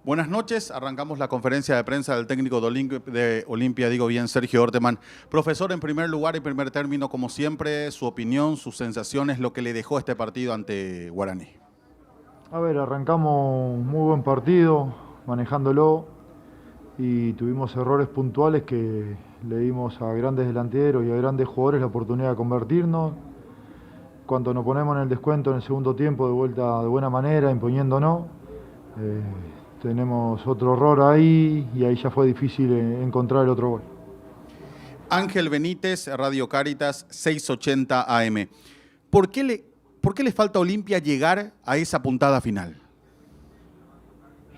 Buenas noches, arrancamos la conferencia de prensa del técnico de Olimpia, digo bien, Sergio Orteman. Profesor, en primer lugar y primer término, como siempre, su opinión, sus sensaciones, lo que le dejó este partido ante Guaraní. A ver, arrancamos un muy buen partido, manejándolo, y tuvimos errores puntuales que le dimos a grandes delanteros y a grandes jugadores la oportunidad de convertirnos. Cuando nos ponemos en el descuento en el segundo tiempo, de vuelta de buena manera, imponiéndonos, tenemos otro error ahí y ahí ya fue difícil encontrar el otro gol. Ángel Benítez, Radio Cáritas, 680 AM. ¿Por qué le falta a Olimpia llegar a esa puntada final?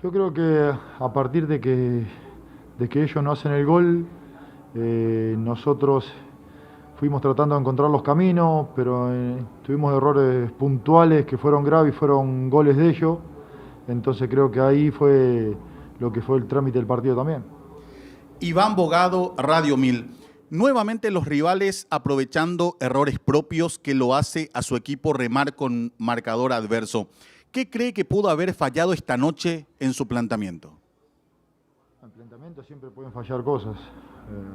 Yo creo que a partir de que ellos no hacen el gol, nosotros fuimos tratando de encontrar los caminos, pero tuvimos errores puntuales que fueron graves y fueron goles de ellos. Entonces creo que ahí fue lo que fue el trámite del partido también. Iván Bogado, Radio 1000. Nuevamente los rivales aprovechando errores propios que lo hace a su equipo remar con marcador adverso. ¿Qué cree que pudo haber fallado esta noche en su planteamiento? En el planteamiento siempre pueden fallar cosas.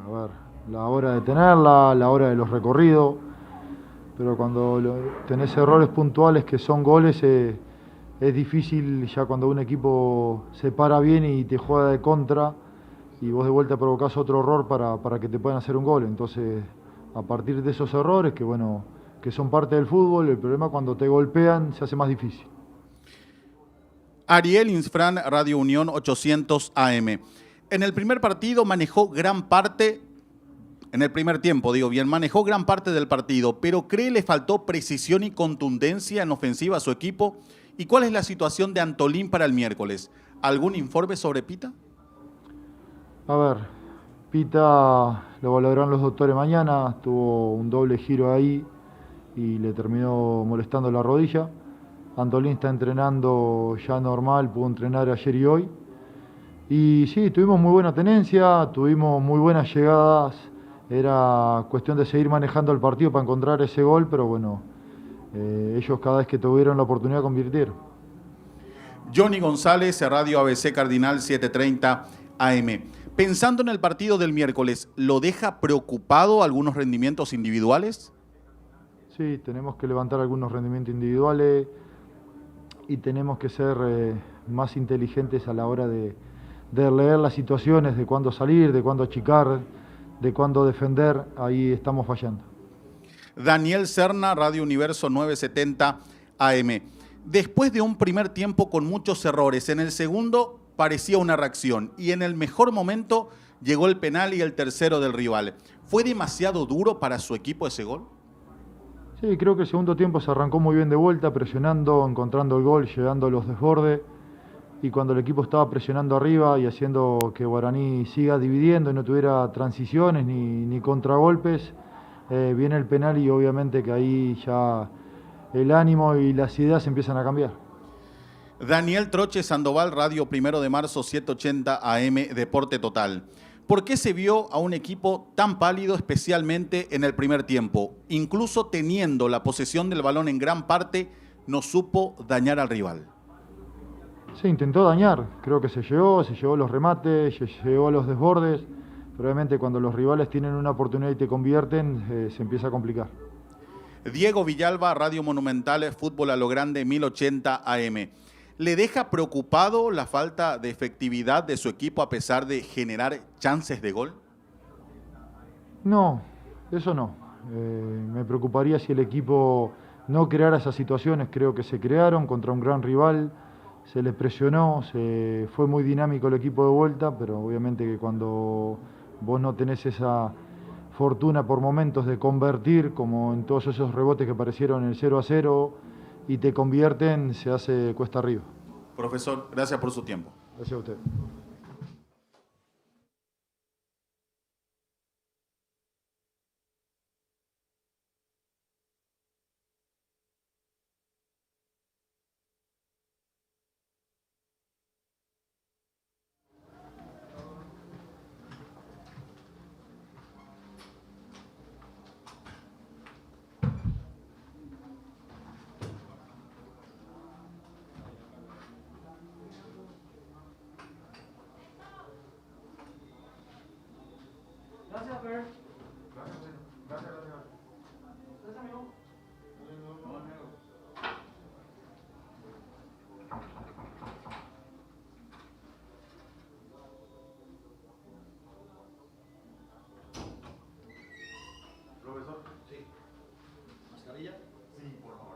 A ver, la hora de tenerla, la hora de los recorridos, pero cuando tenés errores puntuales que son goles, es difícil ya cuando un equipo se para bien y te juega de contra y vos de vuelta provocás otro error para que te puedan hacer un gol. Entonces, a partir de esos errores, que son parte del fútbol, el problema cuando te golpean se hace más difícil. Ariel Insfran, Radio Unión 800 AM. En el primer partido manejó gran parte, en el primer tiempo, digo bien, manejó gran parte del partido, pero ¿cree le faltó precisión y contundencia en ofensiva a su equipo? ¿Y cuál es la situación de Antolín para el miércoles? ¿Algún informe sobre Pita? A ver, Pita lo valorarán los doctores mañana, tuvo un doble giro ahí y le terminó molestando la rodilla. Antolín está entrenando ya normal, pudo entrenar ayer y hoy. Y sí, tuvimos muy buena tenencia, tuvimos muy buenas llegadas, era cuestión de seguir manejando el partido para encontrar ese gol, pero bueno, ellos cada vez que tuvieron la oportunidad convirtieron. Johnny González, Radio ABC Cardinal 730 AM. Pensando en el partido del miércoles, ¿lo deja preocupado algunos rendimientos individuales? Sí, tenemos que levantar algunos rendimientos individuales y tenemos que ser más inteligentes a la hora de leer las situaciones, de cuándo salir, de cuándo achicar, de cuándo defender. Ahí estamos fallando. Daniel Serna, Radio Universo 970 AM. Después de un primer tiempo con muchos errores, en el segundo parecía una reacción y en el mejor momento llegó el penal y el tercero del rival. ¿Fue demasiado duro para su equipo ese gol? Sí, creo que el segundo tiempo se arrancó muy bien de vuelta, presionando, encontrando el gol, llegando a los desbordes. Y cuando el equipo estaba presionando arriba y haciendo que Guaraní siga dividiendo y no tuviera transiciones ni contragolpes, viene el penal y obviamente que ahí ya el ánimo y las ideas empiezan a cambiar. Daniel Troche Sandoval, Radio 1 de Marzo 780 AM, Deporte Total. ¿Por qué se vio a un equipo tan pálido, especialmente en el primer tiempo? Incluso teniendo la posesión del balón en gran parte, no supo dañar al rival. Se intentó dañar, creo que se llegó los remates, se llegó a los desbordes, pero obviamente cuando los rivales tienen una oportunidad y te convierten, se empieza a complicar. Diego Villalba, Radio Monumental, Fútbol a lo Grande, 1080 AM. ¿Le deja preocupado la falta de efectividad de su equipo a pesar de generar chances de gol? No, eso no. Me preocuparía si el equipo no creara esas situaciones. Creo que se crearon contra un gran rival, se les presionó, fue muy dinámico el equipo de vuelta, pero obviamente que cuando vos no tenés esa fortuna por momentos de convertir, como en todos esos rebotes que aparecieron en el 0-0, y te convierten, se hace cuesta arriba. Profesor, gracias por su tiempo. Gracias a usted. Gracias, Fer. Gracias, Gracias, amigo. Profesor, sí. ¿Mascarilla? Sí, por favor.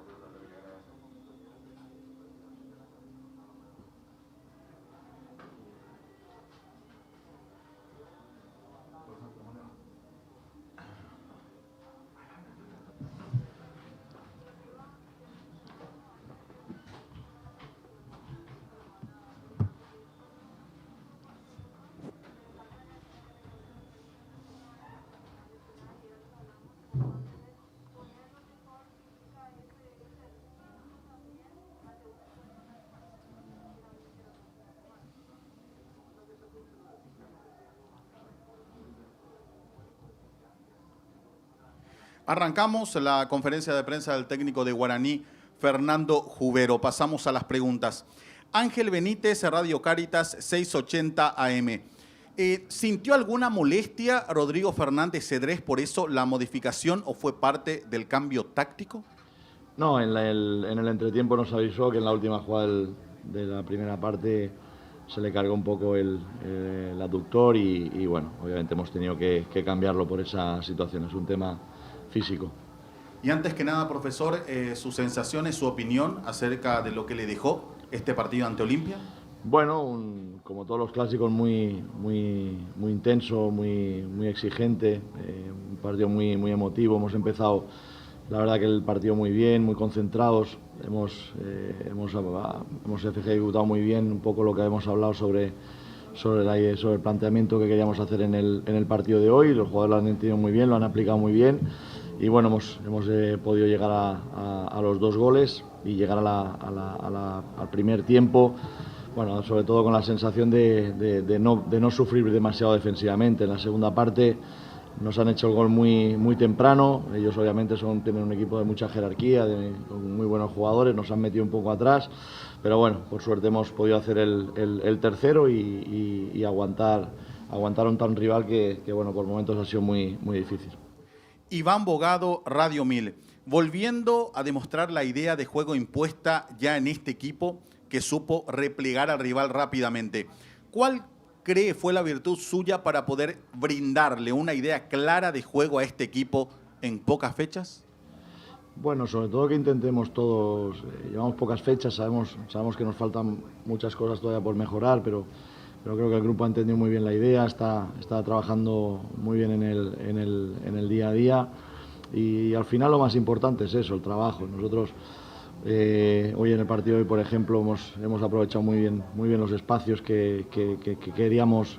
Arrancamos la conferencia de prensa del técnico de Guaraní, Fernando Jubero. Pasamos a las preguntas. Ángel Benítez, Radio Cáritas, 680 AM. ¿Sintió alguna molestia Rodrigo Fernández Cedrés por eso la modificación o fue parte del cambio táctico? No, en el entretiempo nos avisó que en la última jugada de la primera parte se le cargó un poco el aductor y bueno, obviamente hemos tenido que cambiarlo por esa situación. Es un tema físico. Y antes que nada, profesor, sus sensaciones, su opinión acerca de lo que le dejó este partido ante Olimpia. Bueno, como todos los clásicos, muy intenso, muy exigente, un partido muy emotivo. Hemos empezado, la verdad, que el partido muy bien, muy concentrados. Hemos ejecutado muy bien un poco lo que hemos hablado sobre el planteamiento que queríamos hacer en el partido de hoy. Los jugadores lo han entendido muy bien, lo han aplicado muy bien. Y bueno, hemos podido llegar a los 2 goles y llegar al primer tiempo, bueno, sobre todo con la sensación de no sufrir demasiado defensivamente. En la segunda parte nos han hecho el gol muy temprano. Ellos obviamente tienen un equipo de mucha jerarquía, con muy buenos jugadores, nos han metido un poco atrás, pero bueno, por suerte hemos podido hacer el tercero y aguantar a un rival que bueno, por momentos ha sido muy difícil. Iván Bogado, Radio 1000, volviendo a demostrar la idea de juego impuesta ya en este equipo que supo replegar al rival rápidamente. ¿Cuál cree fue la virtud suya para poder brindarle una idea clara de juego a este equipo en pocas fechas? Bueno, sobre todo que intentemos todos, llevamos pocas fechas, sabemos que nos faltan muchas cosas todavía por mejorar, pero creo que el grupo ha entendido muy bien la idea, está trabajando muy bien en el día a día y al final lo más importante es eso, el trabajo. Nosotros hoy en el partido de hoy, por ejemplo, hemos aprovechado muy bien los espacios que queríamos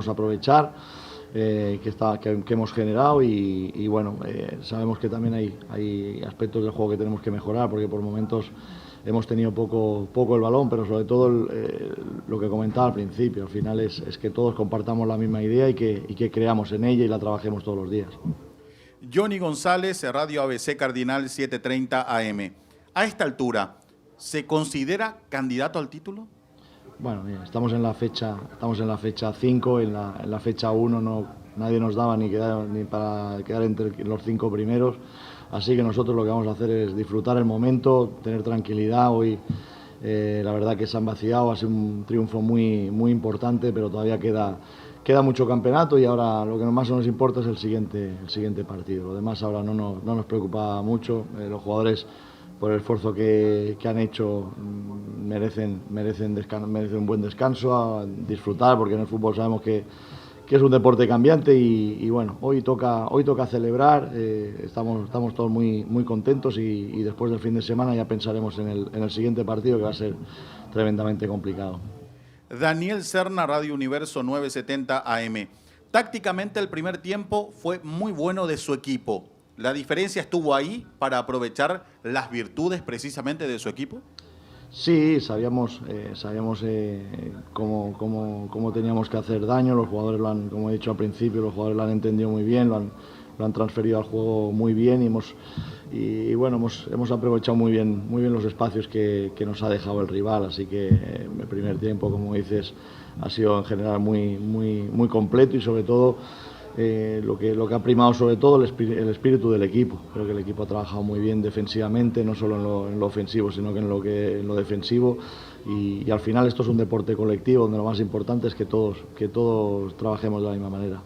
aprovechar, que hemos generado y bueno, sabemos que también hay aspectos del juego que tenemos que mejorar porque por momentos hemos tenido poco el balón, pero sobre todo lo que comentaba al principio, al final es que todos compartamos la misma idea y que creamos en ella y la trabajemos todos los días. Johnny González, Radio ABC Cardinal 730 AM. A esta altura, ¿se considera candidato al título? Bueno, mira, estamos en la fecha 5, en la fecha 1 nadie nos daba ni para quedar entre los 5 primeros. Así que nosotros lo que vamos a hacer es disfrutar el momento, tener tranquilidad. Hoy la verdad que se han vaciado, ha sido un triunfo muy importante, pero todavía queda mucho campeonato y ahora lo que más nos importa es el siguiente partido. Lo demás ahora no nos preocupa mucho. Los jugadores, por el esfuerzo que han hecho, merecen un buen descanso, a disfrutar, porque en el fútbol sabemos que es un deporte cambiante y bueno, hoy toca celebrar, estamos todos muy contentos y después del fin de semana ya pensaremos en el siguiente partido, que va a ser tremendamente complicado. Daniel Serna, Radio Universo 970 AM. Tácticamente el primer tiempo fue muy bueno de su equipo. ¿La diferencia estuvo ahí para aprovechar las virtudes precisamente de su equipo? Sí, sabíamos cómo teníamos que hacer daño. Los jugadores como he dicho al principio, los jugadores lo han entendido muy bien, lo han transferido al juego muy bien y bueno, hemos aprovechado muy bien los espacios que nos ha dejado el rival. Así que el primer tiempo, como dices, ha sido en general muy completo y sobre todo lo que ha primado sobre todo el espíritu del equipo. Creo que el equipo ha trabajado muy bien defensivamente, no solo en lo ofensivo, sino que en lo defensivo. Y al final esto es un deporte colectivo donde lo más importante es que todos trabajemos de la misma manera.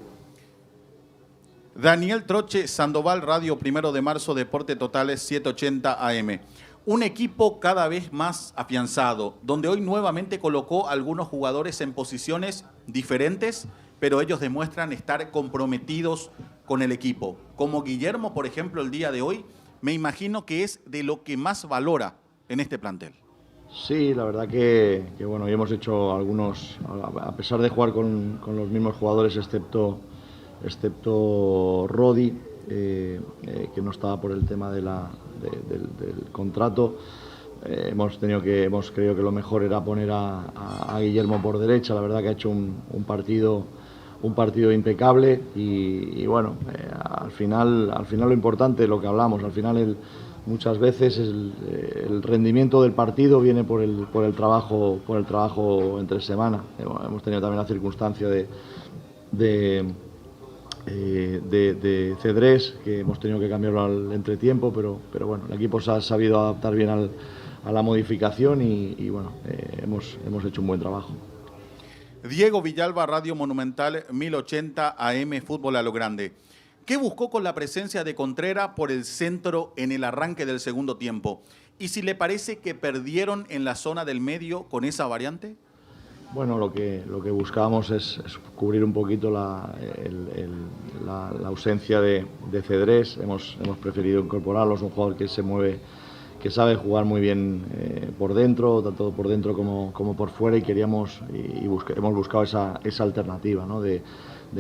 Daniel Troche, Sandoval, Radio 1 de Marzo, Deporte Totales 780 AM. Un equipo cada vez más afianzado, donde hoy nuevamente colocó a algunos jugadores en posiciones diferentes, pero ellos demuestran estar comprometidos con el equipo. Como Guillermo, por ejemplo, el día de hoy, me imagino que es de lo que más valora en este plantel. Sí, la verdad que bueno, hoy hemos hecho algunos, a pesar de jugar con los mismos jugadores, excepto Rodi, que no estaba por el tema del contrato. Hemos creído que lo mejor era poner a Guillermo por derecha. La verdad que ha hecho un partido impecable y bueno, al final lo importante es lo que hablamos. Al final muchas veces el rendimiento del partido viene por el trabajo entre semana. Hemos tenido también la circunstancia de Cedrés, que hemos tenido que cambiarlo al entretiempo, pero bueno, el equipo se ha sabido adaptar bien a la modificación y bueno, hemos hecho un buen trabajo. Diego Villalba, Radio Monumental 1080 AM, Fútbol a lo Grande. ¿Qué buscó con la presencia de Contreras por el centro en el arranque del segundo tiempo? ¿Y si le parece que perdieron en la zona del medio con esa variante? Bueno, lo que buscábamos es cubrir un poquito la ausencia de Cedrés. Hemos preferido incorporarlo. Es un jugador que se mueve, que sabe jugar muy bien por dentro, tanto por dentro como por fuera, y hemos buscado esa alternativa, ¿no? de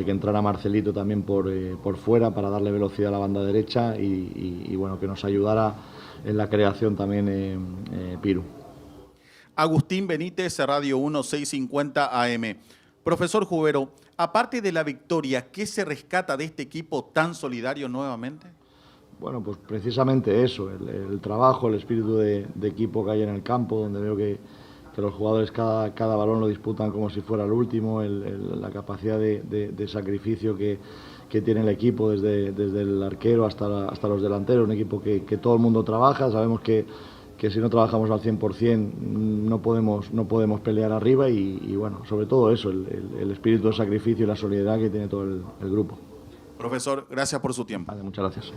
que entrara Marcelito también por fuera para darle velocidad a la banda derecha y bueno, que nos ayudara en la creación también Piru. Agustín Benítez, Radio 1 650 AM. Profesor Jubero, aparte de la victoria, ¿qué se rescata de este equipo tan solidario nuevamente? Bueno, pues precisamente eso, el trabajo, el espíritu de equipo que hay en el campo, donde veo que los jugadores cada balón lo disputan como si fuera el último, la capacidad de sacrificio que tiene el equipo desde el arquero hasta los delanteros, un equipo que todo el mundo trabaja. Sabemos que si no trabajamos al 100% no podemos pelear arriba y bueno, sobre todo eso, el espíritu de sacrificio y la solidaridad que tiene todo el grupo. Profesor, gracias por su tiempo. Vale, muchas gracias.